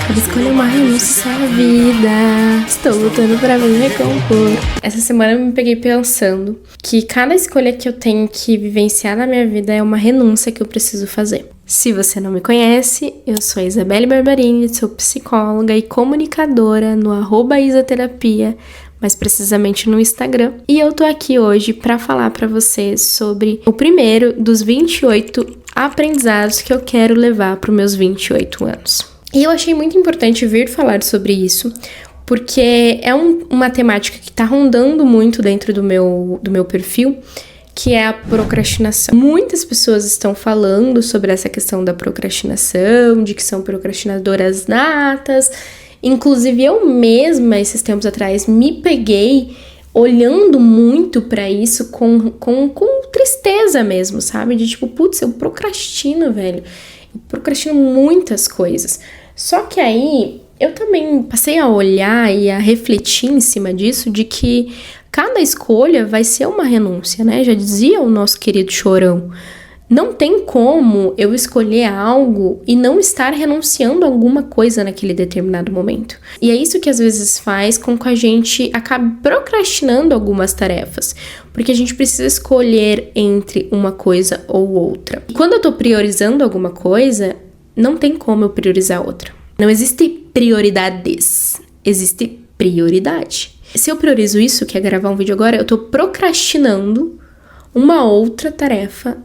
Cada escolha é uma renúncia à vida. Estou lutando pra me recompor. Essa semana eu me peguei pensando que cada escolha que eu tenho que vivenciar na minha vida é uma renúncia que eu preciso fazer. Se você não me conhece, eu sou a Isabelle Barbarini, sou psicóloga e comunicadora no @isaterapia, mais precisamente no Instagram. E eu tô aqui hoje pra falar pra vocês sobre o primeiro dos 28 aprendizados que eu quero levar pros meus 28 anos. E eu achei muito importante vir falar sobre isso, porque é uma temática que tá rondando muito dentro do meu perfil, que é a procrastinação. Muitas pessoas estão falando sobre essa questão da procrastinação, de que são procrastinadoras natas. Inclusive eu mesma, esses tempos atrás, me peguei olhando muito pra isso com tristeza mesmo, sabe? De tipo, putz, eu procrastino, velho. Eu procrastino muitas coisas. Só que aí eu também passei a olhar e a refletir em cima disso, de que cada escolha vai ser uma renúncia, né? Já dizia o nosso querido Chorão. Não tem como eu escolher algo e não estar renunciando a alguma coisa naquele determinado momento. E é isso que às vezes faz com que a gente acabe procrastinando algumas tarefas, porque a gente precisa escolher entre uma coisa ou outra. E quando eu tô priorizando alguma coisa, não tem como eu priorizar outra. Não existe prioridades, existe prioridade. Se eu priorizo isso, que é gravar um vídeo agora, eu tô procrastinando uma outra tarefa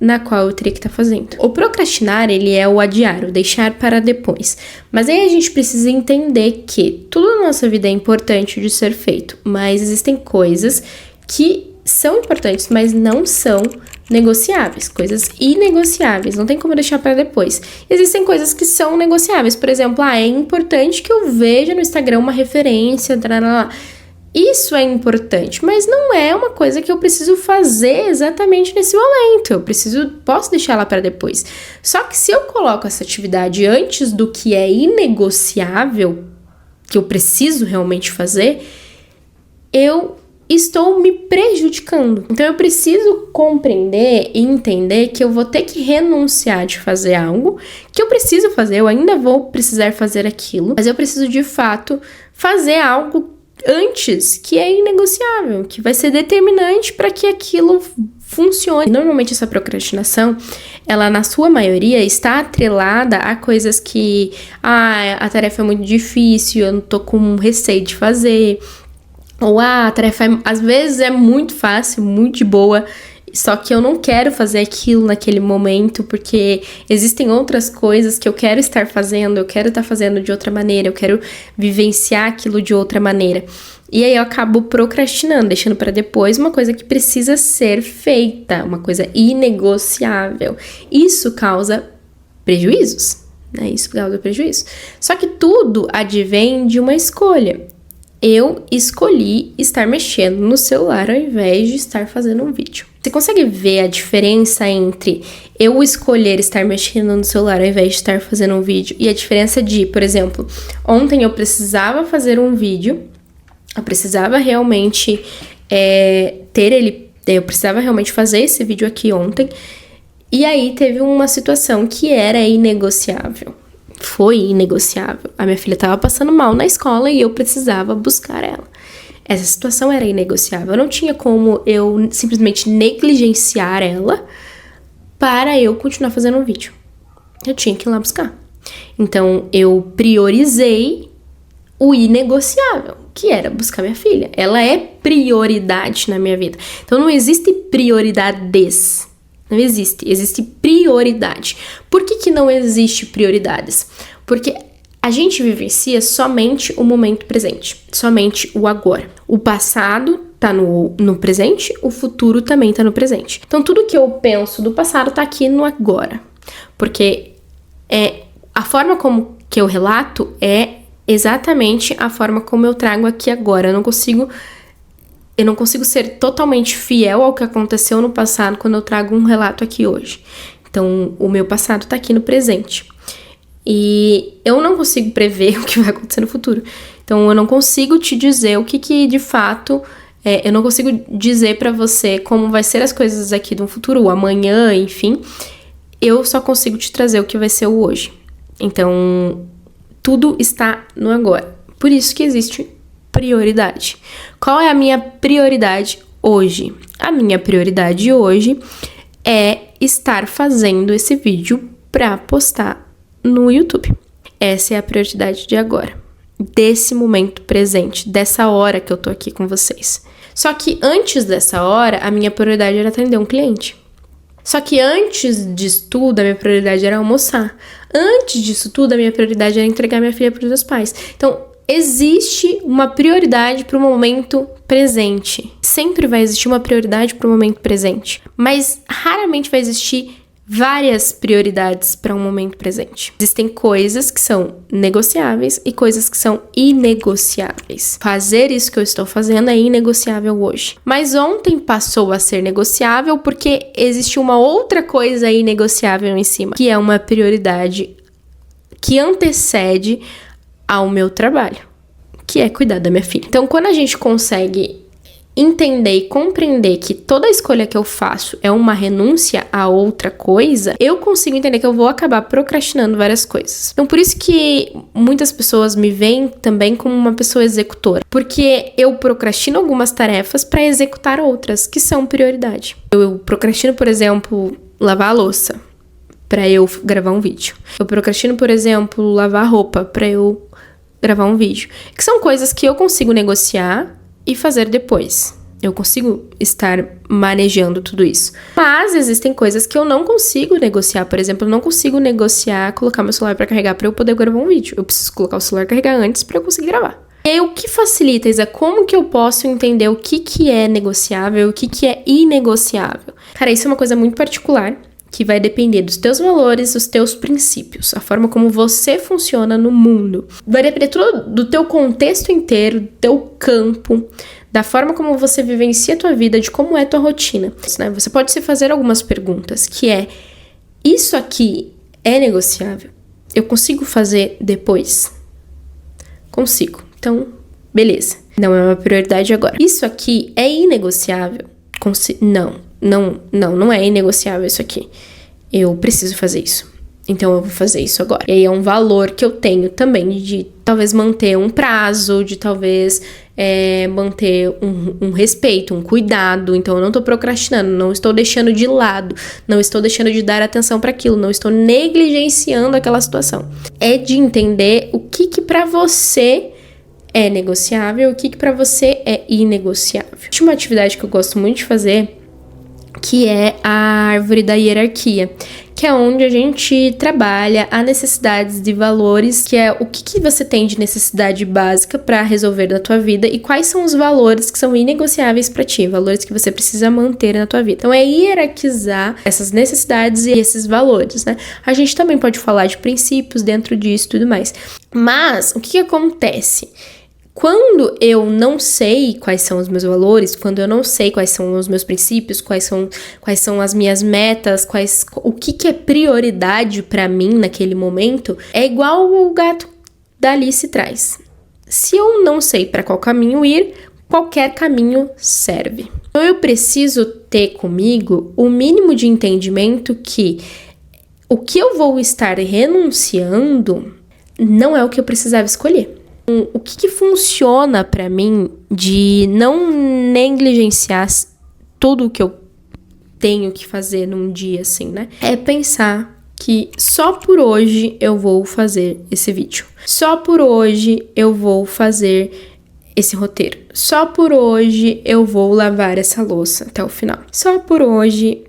na qual eu teria que estar fazendo. O procrastinar, ele é o adiar, o deixar para depois. Mas aí a gente precisa entender que tudo na nossa vida é importante de ser feito, mas existem coisas que são importantes, mas não são negociáveis, coisas inegociáveis, não tem como deixar para depois. Existem coisas que são negociáveis, por exemplo, é importante que eu veja no Instagram uma referência, isso é importante, mas não é uma coisa que eu preciso fazer exatamente nesse momento. Posso deixar ela para depois. Só que se eu coloco essa atividade antes do que é inegociável, que eu preciso realmente fazer, eu estou me prejudicando. Então eu preciso compreender e entender que eu vou ter que renunciar de fazer algo que eu preciso fazer, eu ainda vou precisar fazer aquilo, mas eu preciso de fato fazer algo antes que é inegociável, que vai ser determinante para que aquilo funcione. Normalmente essa procrastinação, ela na sua maioria está atrelada a coisas que a tarefa é muito difícil, eu não tô com receio de fazer, ou a tarefa às vezes é muito fácil, muito de boa, só que eu não quero fazer aquilo naquele momento, porque existem outras coisas que eu quero estar fazendo, eu quero estar fazendo de outra maneira, eu quero vivenciar aquilo de outra maneira. E aí eu acabo procrastinando, deixando para depois uma coisa que precisa ser feita, uma coisa inegociável. Isso causa prejuízos, né? Isso causa prejuízo. Só que tudo advém de uma escolha. Eu escolhi estar mexendo no celular ao invés de estar fazendo um vídeo. Você consegue ver a diferença entre eu escolher estar mexendo no celular ao invés de estar fazendo um vídeo e a diferença de, por exemplo, ontem eu precisava fazer um vídeo, eu precisava realmente eu precisava realmente fazer esse vídeo aqui ontem, e aí teve uma situação que era inegociável. Foi inegociável. A minha filha estava passando mal na escola e eu precisava buscar ela. Essa situação era inegociável. Não tinha como eu simplesmente negligenciar ela para eu continuar fazendo um vídeo. Eu tinha que ir lá buscar. Então, eu priorizei o inegociável, que era buscar minha filha. Ela é prioridade na minha vida. Então, não existe prioridades. Não existe. Existe prioridade. Por que não existe prioridades? Porque a gente vivencia somente o momento presente, somente o agora. O passado tá no presente, o futuro também tá no presente. Então, tudo que eu penso do passado tá aqui no agora. Porque a forma como que eu relato é exatamente a forma como eu trago aqui agora. Eu não consigo ser totalmente fiel ao que aconteceu no passado quando eu trago um relato aqui hoje. Então, o meu passado tá aqui no presente. E eu não consigo prever o que vai acontecer no futuro. Então, eu não consigo te dizer o que de fato... eu não consigo dizer pra você como vai ser as coisas aqui no futuro, amanhã, enfim. Eu só consigo te trazer o que vai ser o hoje. Então, Tudo está no agora. Por isso que existe prioridade. Qual é a minha prioridade hoje? A minha prioridade hoje é estar fazendo esse vídeo para postar no YouTube. Essa é a prioridade de agora, desse momento presente, dessa hora que eu tô aqui com vocês. Só que antes dessa hora, a minha prioridade era atender um cliente. Só que antes disso tudo, a minha prioridade era almoçar. Antes disso tudo, a minha prioridade era entregar minha filha para os meus pais. Então, existe uma prioridade para o momento presente. Sempre vai existir uma prioridade para o momento presente. Mas raramente vai existir várias prioridades para um momento presente. Existem coisas que são negociáveis e coisas que são inegociáveis. Fazer isso que eu estou fazendo é inegociável hoje. Mas ontem passou a ser negociável porque existe uma outra coisa inegociável em cima, que é uma prioridade que antecede ao meu trabalho, que é cuidar da minha filha. Então, quando a gente consegue entender e compreender que toda escolha que eu faço é uma renúncia a outra coisa, eu consigo entender que eu vou acabar procrastinando várias coisas. Então, por isso que muitas pessoas me veem também como uma pessoa executora, porque eu procrastino algumas tarefas para executar outras que são prioridade. Eu procrastino, por exemplo, lavar a louça para eu gravar um vídeo. Eu procrastino, por exemplo, lavar a roupa para eu gravar um vídeo. Que são coisas que eu consigo negociar e fazer depois. Eu consigo estar manejando tudo isso. Mas existem coisas que eu não consigo negociar. Por exemplo, eu não consigo negociar colocar meu celular para carregar para eu poder gravar um vídeo. Eu preciso colocar o celular carregar antes para eu conseguir gravar. E aí, o que facilita, Isa? Como que eu posso entender o que é negociável e o que é inegociável? Cara, isso é uma coisa muito particular, que vai depender dos teus valores, dos teus princípios, a forma como você funciona no mundo. Vai depender tudo do teu contexto inteiro, do teu campo, da forma como você vivencia a tua vida, de como é a tua rotina. Né? Você pode se fazer algumas perguntas, que é, isso aqui é negociável? Eu consigo fazer depois? Consigo. Então, beleza. Não é uma prioridade agora. Isso aqui é inegociável? Não é inegociável isso aqui. Eu preciso fazer isso. Então eu vou fazer isso agora. E aí é um valor que eu tenho também de talvez manter um prazo, de talvez manter um respeito, um cuidado. Então eu não tô procrastinando, não estou deixando de lado, não estou deixando de dar atenção para aquilo, não estou negligenciando aquela situação. É de entender o que para você é negociável, o que para você é inegociável. Tem uma atividade que eu gosto muito de fazer, que é a árvore da hierarquia, que é onde a gente trabalha as necessidades de valores, que é o que você tem de necessidade básica para resolver na tua vida e quais são os valores que são inegociáveis para ti, valores que você precisa manter na tua vida. Então é hierarquizar essas necessidades e esses valores, né? A gente também pode falar de princípios dentro disso e tudo mais. Mas o que acontece? Quando eu não sei quais são os meus valores, quando eu não sei quais são os meus princípios, quais são as minhas metas, o que é prioridade pra mim naquele momento, é igual o gato da Alice traz. Se eu não sei pra qual caminho ir, qualquer caminho serve. Então eu preciso ter comigo o mínimo de entendimento que o que eu vou estar renunciando não é o que eu precisava escolher. O que funciona pra mim de não negligenciar tudo o que eu tenho que fazer num dia assim, né? É pensar que só por hoje eu vou fazer esse vídeo. Só por hoje eu vou fazer esse roteiro. Só por hoje eu vou lavar essa louça até o final. Só por hoje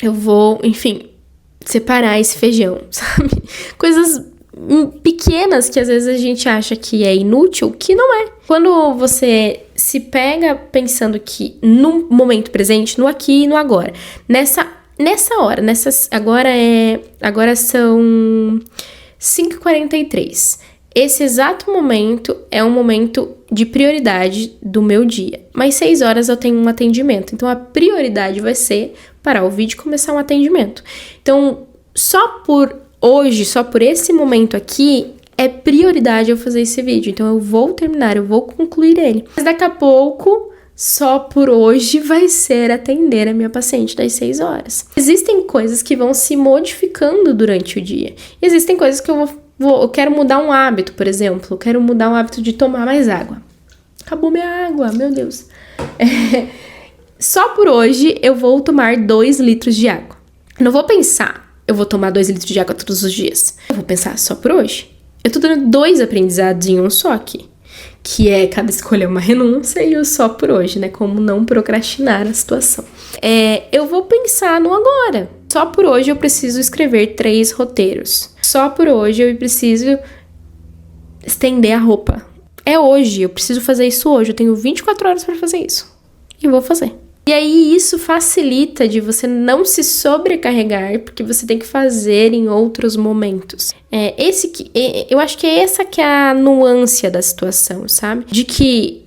eu vou, enfim, separar esse feijão, sabe? Coisas pequenas que às vezes a gente acha que é inútil, que não é. Quando você se pega pensando que no momento presente, no aqui e no agora, nessa hora, agora são 5h43. Esse exato momento é um momento de prioridade do meu dia. Mas 6 horas eu tenho um atendimento. Então a prioridade vai ser parar o vídeo e começar um atendimento. Então, só por hoje, só por esse momento aqui, é prioridade eu fazer esse vídeo. Então eu vou terminar, eu vou concluir ele. Mas daqui a pouco, só por hoje, vai ser atender a minha paciente das 6 horas. Existem coisas que vão se modificando durante o dia. Existem coisas que eu vou Eu quero mudar um hábito, por exemplo. Eu quero mudar o hábito de tomar mais água. Acabou minha água, meu Deus. Só por hoje eu vou tomar 2 litros de água. Eu não vou pensar, eu vou tomar 2 litros de água todos os dias. Eu vou pensar só por hoje. Eu tô dando 2 aprendizados em um só aqui. Que é cada escolha uma renúncia e o só por hoje, né? Como não procrastinar a situação. Eu vou pensar no agora. Só por hoje eu preciso escrever 3 roteiros. Só por hoje eu preciso estender a roupa. É hoje, eu preciso fazer isso hoje. Eu tenho 24 horas para fazer isso. E vou fazer. E aí isso facilita de você não se sobrecarregar, porque você tem que fazer em outros momentos. Eu acho que é essa que é a nuance da situação, sabe? De que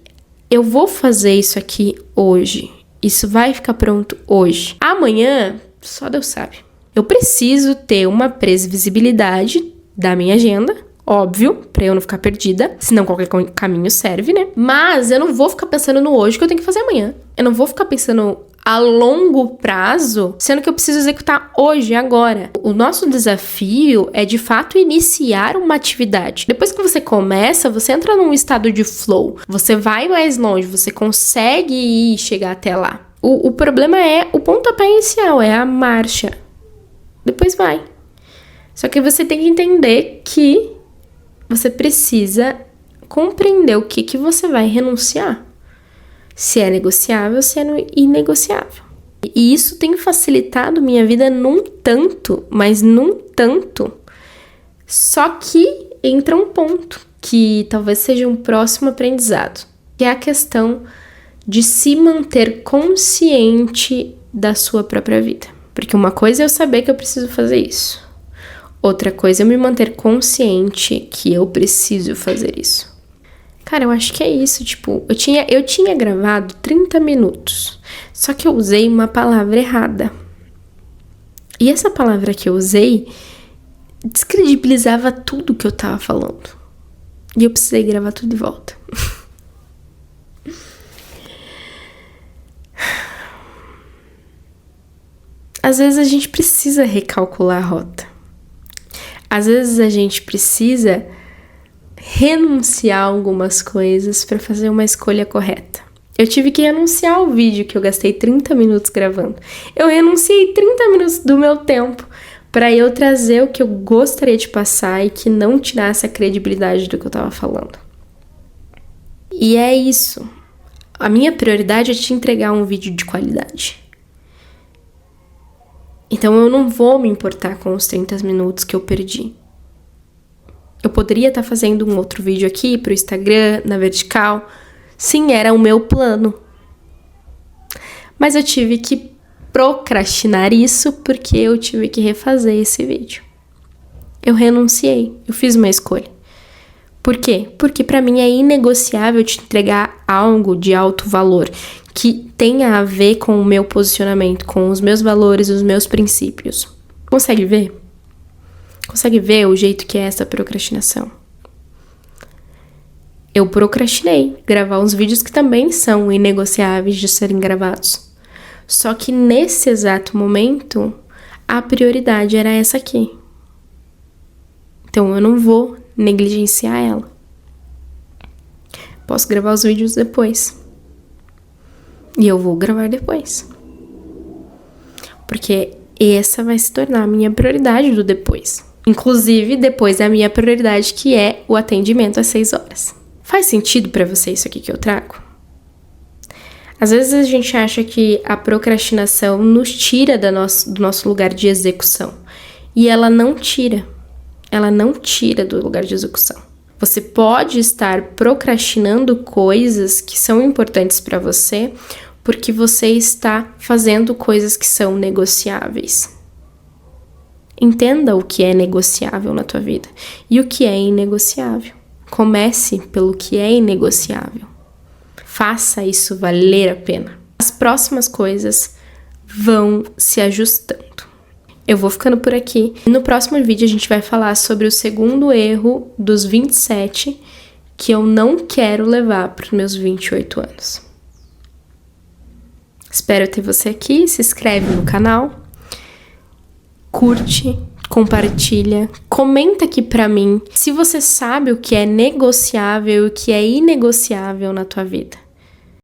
eu vou fazer isso aqui hoje. Isso vai ficar pronto hoje. Amanhã, só Deus sabe. Eu preciso ter uma previsibilidade da minha agenda, óbvio, pra eu não ficar perdida, senão qualquer caminho serve, né? Mas eu não vou ficar pensando no hoje que eu tenho que fazer amanhã. Eu não vou ficar pensando a longo prazo, sendo que eu preciso executar hoje, agora. O nosso desafio é, de fato, iniciar uma atividade. Depois que você começa, você entra num estado de flow. Você vai mais longe, você consegue chegar até lá. O problema é o pontapé inicial, é a marcha. Depois vai. Só que você tem que entender que você precisa compreender o que você vai renunciar. Se é negociável, se é inegociável. E isso tem facilitado minha vida num tanto, mas num tanto. Só que entra um ponto que talvez seja um próximo aprendizado, que é a questão de se manter consciente da sua própria vida. Porque uma coisa é eu saber que eu preciso fazer isso. Outra coisa é eu me manter consciente que eu preciso fazer isso. Cara, eu acho que é isso, tipo, eu tinha gravado 30 minutos, só que eu usei uma palavra errada. E essa palavra que eu usei descredibilizava tudo que eu tava falando. E eu precisei gravar tudo de volta. Às vezes a gente precisa recalcular a rota. Às vezes a gente precisa renunciar a algumas coisas para fazer uma escolha correta. Eu tive que renunciar ao vídeo que eu gastei 30 minutos gravando. Eu renunciei 30 minutos do meu tempo para eu trazer o que eu gostaria de passar e que não tirasse a credibilidade do que eu tava falando. E é isso. A minha prioridade é te entregar um vídeo de qualidade. Então eu não vou me importar com os 30 minutos que eu perdi. Eu poderia estar fazendo um outro vídeo aqui pro Instagram, na vertical. Sim, era o meu plano. Mas eu tive que procrastinar isso porque eu tive que refazer esse vídeo. Eu renunciei, eu fiz uma escolha. Por quê? Porque pra mim é inegociável te entregar algo de alto valor, que tenha a ver com o meu posicionamento, com os meus valores, os meus princípios. Consegue ver? Consegue ver o jeito que é essa procrastinação? Eu procrastinei gravar uns vídeos que também são inegociáveis de serem gravados. Só que nesse exato momento, a prioridade era essa aqui. Então eu não vou negligenciar ela. Posso gravar os vídeos depois. E eu vou gravar depois. Porque essa vai se tornar a minha prioridade do depois. Inclusive, depois da minha prioridade, que é o atendimento às 6 horas. Faz sentido pra você isso aqui que eu trago? Às vezes a gente acha que a procrastinação nos tira do nosso lugar de execução. E ela não tira. Ela não tira do lugar de execução. Você pode estar procrastinando coisas que são importantes pra você porque você está fazendo coisas que são negociáveis. Entenda o que é negociável na tua vida e o que é inegociável. Comece pelo que é inegociável. Faça isso valer a pena. As próximas coisas vão se ajustando. Eu vou ficando por aqui. No próximo vídeo a gente vai falar sobre o segundo erro dos 27 que eu não quero levar para os meus 28 anos. Espero ter você aqui. Se inscreve no canal. Curte, compartilha, comenta aqui pra mim se você sabe o que é negociável e o que é inegociável na tua vida.